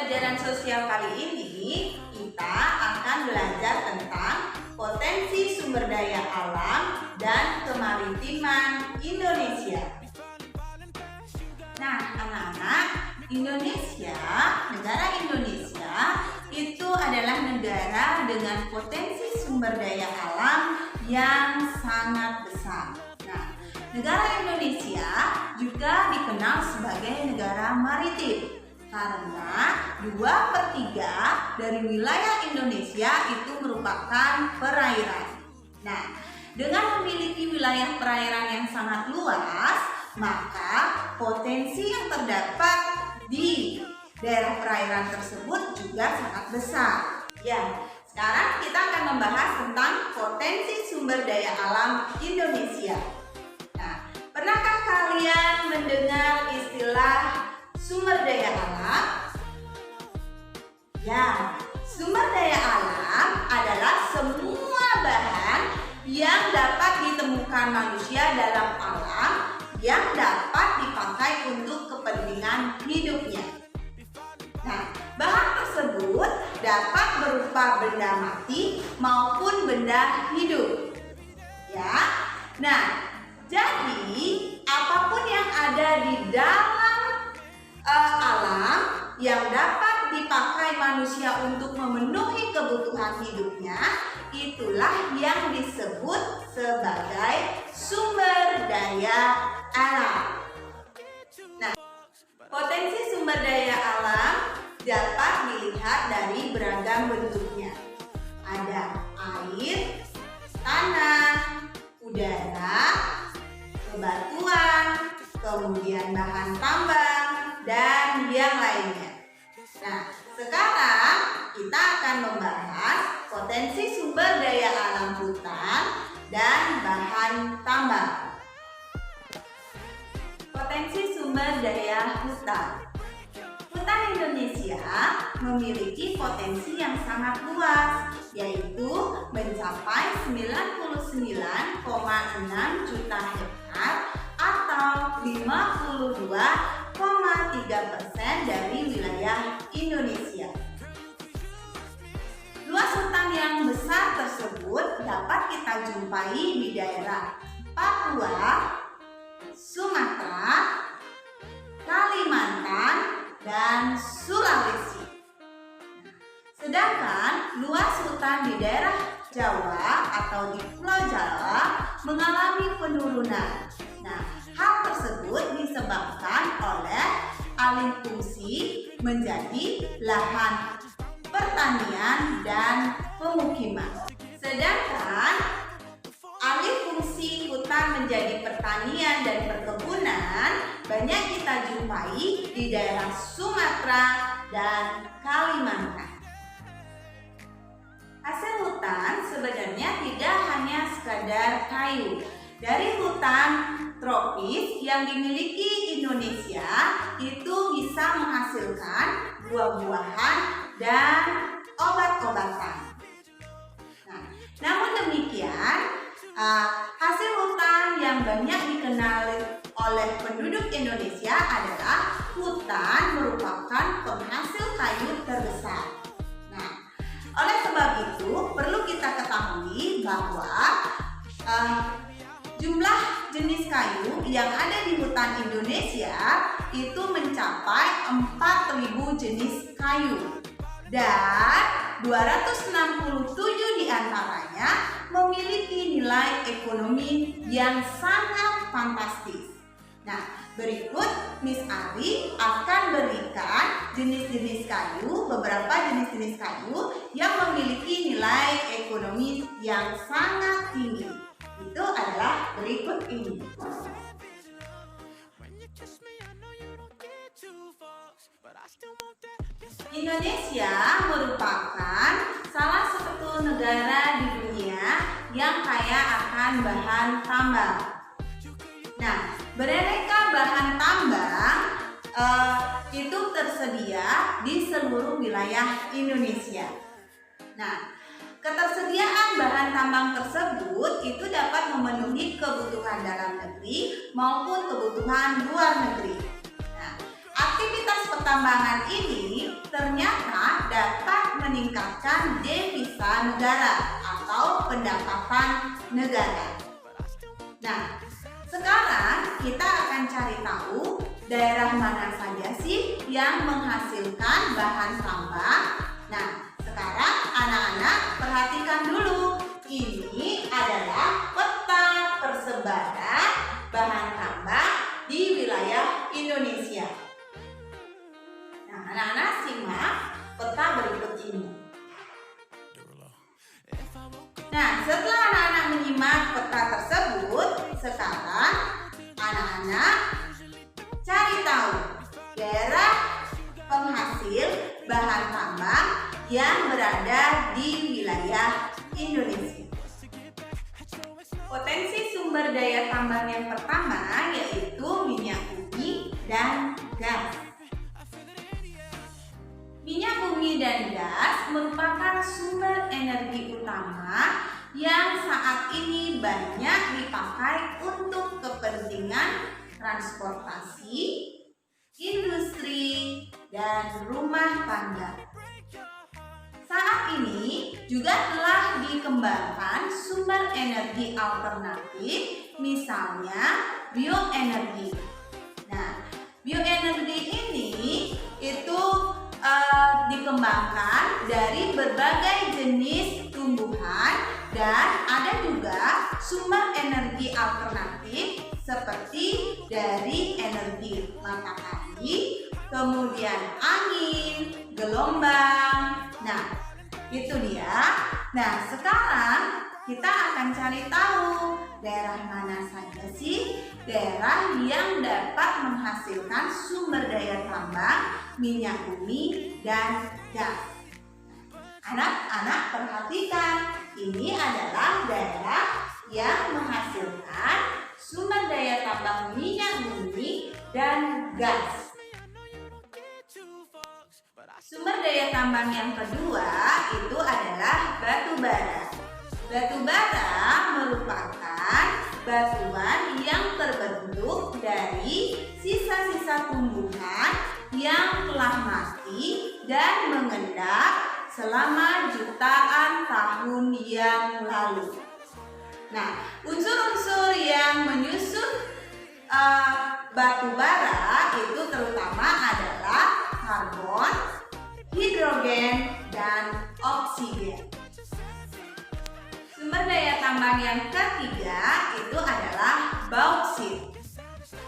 pembelajaran sosial kali ini, kita akan belajar tentang potensi sumber daya alam dan kemaritiman Indonesia. Nah, anak-anak, negara Indonesia itu adalah negara dengan potensi sumber daya alam yang sangat besar. Nah, negara Indonesia juga dikenal sebagai negara maritim karena 2/3 dari wilayah Indonesia itu merupakan perairan. Nah, dengan memiliki wilayah perairan yang sangat luas, maka potensi yang terdapat di daerah perairan tersebut juga sangat besar. Ya, sekarang kita akan membahas tentang potensi sumber daya alam Indonesia. Nah, pernahkah kalian mendengar istilah sumber daya alam? Ya, sumber daya alam adalah semua bahan yang dapat ditemukan manusia dalam alam yang dapat dipakai untuk kepentingan hidupnya. Nah, bahan tersebut dapat berupa benda mati maupun benda hidup. Ya. Nah, jadi apapun yang ada di dalam alam yang dapat dipakai manusia untuk memenuhi kebutuhan hidupnya, itulah yang disebut sebagai sumber daya alam. Nah, potensi sumber daya alam dapat dilihat dari beragam bentuknya. Ada air, tanah, udara, bebatuan, kemudian bahan tambang, dan yang lainnya. Nah, sekarang kita akan membahas potensi sumber daya alam hutan dan bahan tambang. Potensi sumber daya hutan. Hutan Indonesia memiliki potensi yang sangat luas, yaitu mencapai 99,6 juta hektar atau 52,3% dari wilayah Indonesia. Luas hutan yang besar tersebut dapat kita jumpai di daerah Papua, Sumatera, Kalimantan, dan Sulawesi. Sedangkan luas hutan di daerah Jawa atau di Pulau Jawa mengalami penurunan. Nah, hal tersebut disebabkan oleh alih fungsi menjadi lahan pertanian dan pemukiman. Sedangkan alih fungsi hutan menjadi pertanian dan perkebunan banyak kita jumpai di daerah Sumatera dan Kalimantan. Hasil hutan sebenarnya tidak hanya sekadar kayu. Dari hutan tropis yang dimiliki Indonesia itu bisa menghasilkan buah-buahan dan obat-obatan. Nah, namun demikian, hasil hutan yang banyak dikenal oleh penduduk Indonesia adalah hutan merupakan penghasil kayu terbesar. Nah, oleh sebab itu perlu kita ketahui bahwa jumlah jenis kayu yang ada di hutan Indonesia itu mencapai 4.000 jenis kayu dan 267 diantaranya memiliki nilai ekonomi yang sangat fantastis. Nah, berikut Miss Ari akan berikan beberapa jenis-jenis kayu yang memiliki nilai ekonomi yang sangat tinggi. Itu adalah berikut ini. Indonesia merupakan salah satu negara di dunia yang kaya akan bahan tambang. Nah, beraneka bahan tambang itu tersedia di seluruh wilayah Indonesia. Nah, ketersediaan bahan tambang tersebut itu dapat memenuhi kebutuhan dalam negeri maupun kebutuhan luar negeri. Nah, Aktivitas pertambangan ini ternyata dapat meningkatkan devisa negara atau pendapatan negara. Nah, sekarang kita akan cari tahu daerah mana saja sih yang menghasilkan bahan tambang. Nah, sekarang anak-anak perhatikan dulu. Ini adalah peta persebaran bahan tambang di wilayah Indonesia. Nah, anak-anak simak peta berikut ini. Nah, setelah anak-anak menyimak peta tersebut, sekarang anak-anak cari tahu daerah penghasil bahan tambang yang berada di wilayah Indonesia. Potensi sumber daya tambang yang pertama yaitu minyak bumi dan gas. Minyak bumi dan gas merupakan sumber energi utama yang saat ini banyak dipakai untuk kepentingan transportasi, industri, dan rumah tangga. Saat ini juga telah dikembangkan sumber energi alternatif, misalnya bioenergi. Nah, bioenergi ini itu dikembangkan dari berbagai jenis tumbuhan dan ada juga sumber energi alternatif seperti dari energi matahari, kemudian angin, gelombang. Nah, itu dia. Nah, sekarang kita akan cari tahu daerah mana saja sih daerah yang dapat menghasilkan sumber daya tambang minyak bumi dan gas. Anak-anak perhatikan, ini adalah daerah yang menghasilkan sumber daya tambang minyak bumi dan gas. Sumber daya tambang yang kedua itu adalah batu bara. Batu bara merupakan batuan yang terbentuk dari sisa-sisa tumbuhan yang telah mati dan mengendap selama jutaan tahun yang lalu. Nah, unsur-unsur yang menyusun batu bara itu terutama adalah karbon, hidrogen, dan oksigen. Sumber daya tambang yang ketiga itu adalah bauksit.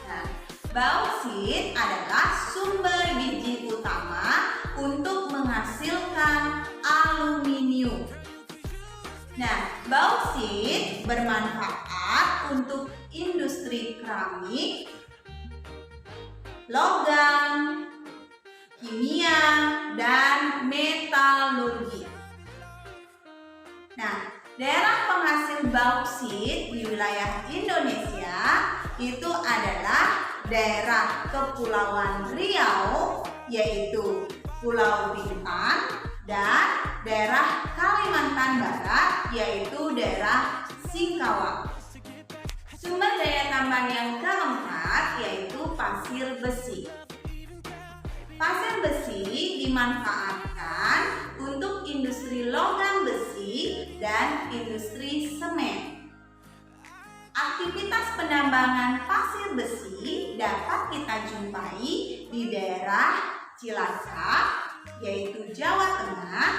Nah, bauksit adalah sumber biji utama untuk menghasilkan aluminium. Nah, bauksit bermanfaat untuk industri keramik, logam, kimia, dan metalurgi. Nah, daerah penghasil bauksit di wilayah Indonesia itu adalah daerah Kepulauan Riau, yaitu Pulau Bintan, dan daerah Kalimantan Barat, yaitu daerah Singkawang. Sumber daya tambang yang keempat yaitu pasir besi. Pasir besi dimanfaatkan untuk industri logam besi dan industri semen. Aktivitas penambangan pasir besi dapat kita jumpai di daerah Cilacap, yaitu Jawa Tengah,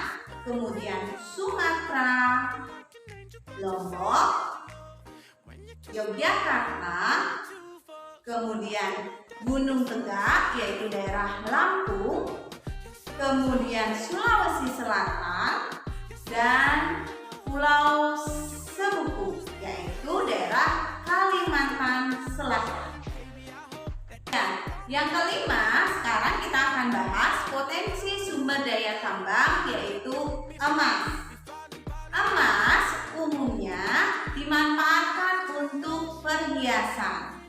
kemudian Sumatera, Lombok, Yogyakarta, kemudian Gunung Tegak, yaitu daerah Lampung, kemudian Sulawesi Selatan, dan Pulau Sebuku, yaitu daerah Kalimantan Selatan. Nah, yang kelima, sekarang kita akan bahas potensi sumber daya tambang, yaitu emas. Emas umumnya dimanfaatkan untuk perhiasan.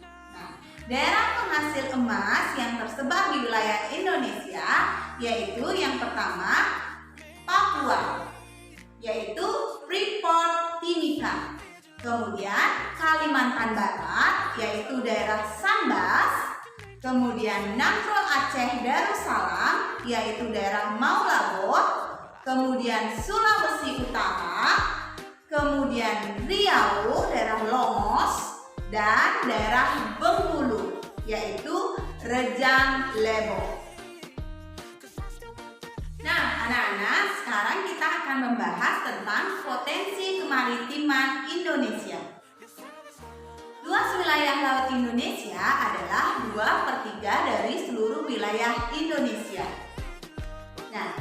Daerah penghasil emas yang tersebar di wilayah Indonesia yaitu yang pertama Papua, yaitu Freeport Timika. Kemudian Kalimantan Barat, yaitu daerah Sambas. kemudian Nangro Aceh Darussalam, yaitu daerah Maulabot, kemudian Sulawesi Utara, kemudian Riau, daerah Longos, dan daerah Bengkulu, yaitu Rejang Lebong. Nah, anak-anak, sekarang kita akan membahas tentang potensi kemaritiman Indonesia. Luas wilayah laut Indonesia adalah 2/3 dari seluruh wilayah Indonesia. Nah,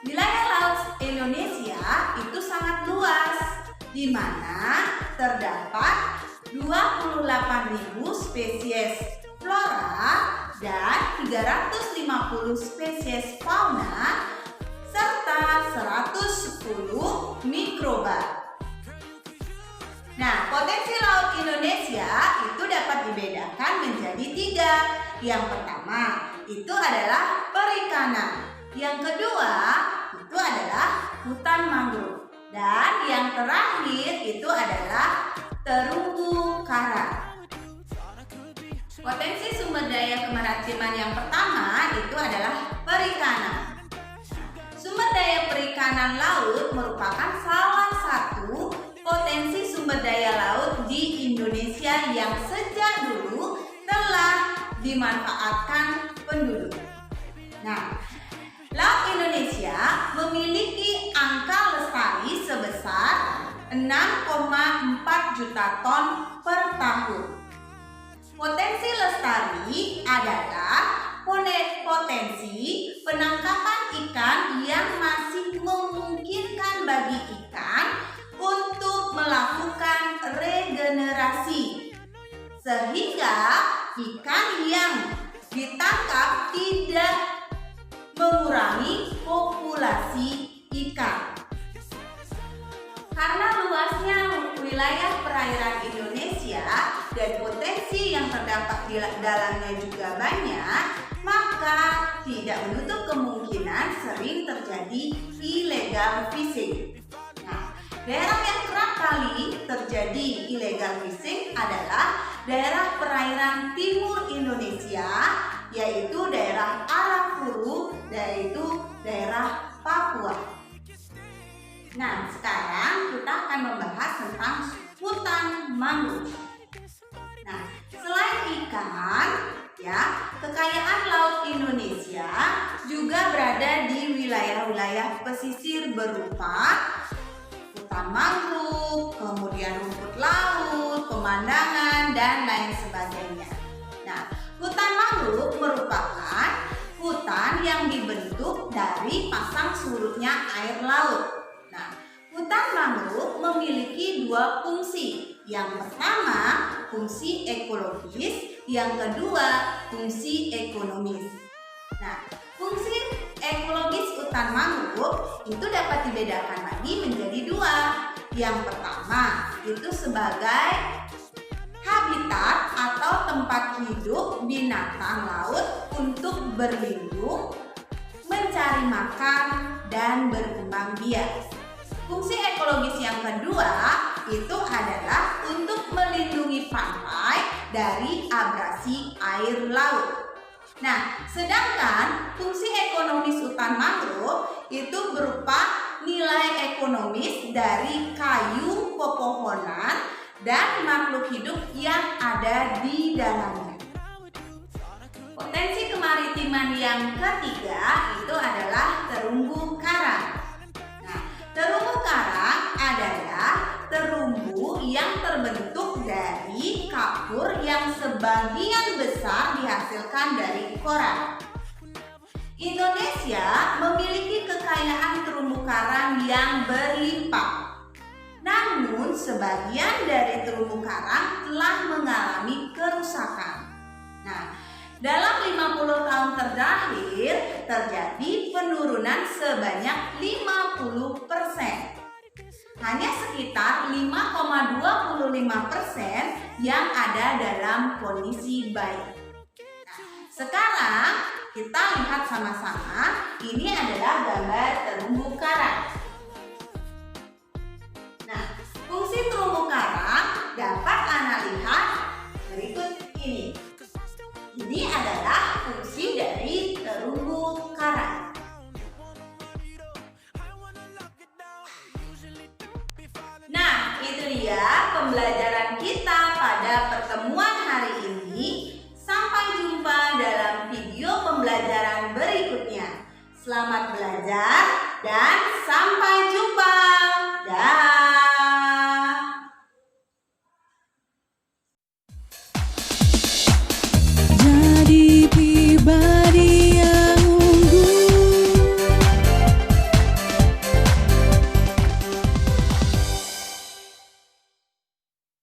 wilayah laut Indonesia itu sangat luas, di mana terdapat 28.000 spesies flora dan 350 spesies fauna serta 110 mikroba. Nah, potensi laut Indonesia itu dapat dibedakan menjadi 3. Yang pertama itu adalah perikanan. Yang kedua itu adalah hutan mangrove. Dan yang terakhir itu adalah terumbu karang. Potensi sumber daya kemaritiman yang pertama itu adalah perikanan. Sumber daya perikanan laut merupakan salah satu potensi sumber daya laut di Indonesia yang sejak dulu telah dimanfaatkan penduduk. Nah, laut Indonesia memiliki angka lestari sebesar 6,4 juta ton per tahun. Potensi lestari adalah potensi penangkapan ikan yang masih memungkinkan bagi ikan untuk melakukan regenerasi, sehingga ikan yang ditangkap tidak mengurangi populasi ikan. Karena luasnya wilayah perairan Indonesia dan potensi yang terdapat di dalamnya juga banyak, maka tidak menutup kemungkinan sering terjadi illegal fishing. Nah, daerah yang kerap kali terjadi illegal fishing adalah daerah perairan timur Indonesia, yaitu daerah Arafuru, yaitu daerah Papua. Nah, sekarang kita akan membahas tentang hutan mangrove. Nah, selain ikan, kekayaan laut Indonesia juga berada di wilayah-wilayah pesisir berupa hutan mangrove, kemudian rumput laut, pemandangan, dan lain sebagainya. Nah, hutan mangrove merupakan hutan yang dibentuk dari pasang surutnya air laut. Nah, hutan mangrove memiliki 2 fungsi. Yang pertama, fungsi ekologis, yang kedua, fungsi ekonomis. Nah, fungsi ekologis hutan mangrove itu dapat dibedakan lagi menjadi 2. Yang pertama, itu sebagai habitat atau tempat hidup binatang laut untuk berlindung, mencari makan, dan berkembang biak. Fungsi ekologis yang kedua itu adalah untuk melindungi pantai dari abrasi air laut. Nah, sedangkan fungsi ekonomis hutan mangrove itu berupa nilai ekonomis dari kayu, pepohonan, dan makhluk hidup yang ada di dalamnya. Potensi kemaritiman yang ketiga itu adalah terumbu karang. Terumbu karang adalah terumbu yang terbentuk dari kapur yang sebagian besar dihasilkan dari koral. Indonesia memiliki kekayaan terumbu karang yang berlimpah. Namun, sebagian dari terumbu karang telah mengalami kerusakan. Nah, dalam 50 tahun terakhir terjadi penurunan sebanyak 50%. Hanya sekitar 5,25% yang ada dalam kondisi baik. Nah, sekarang kita lihat sama-sama, ini adalah gambar terumbu karang. Nah, fungsi terumbu karang dapat Anda lihat berikut ini. Ini adalah Selamat belajar dan sampai jumpa.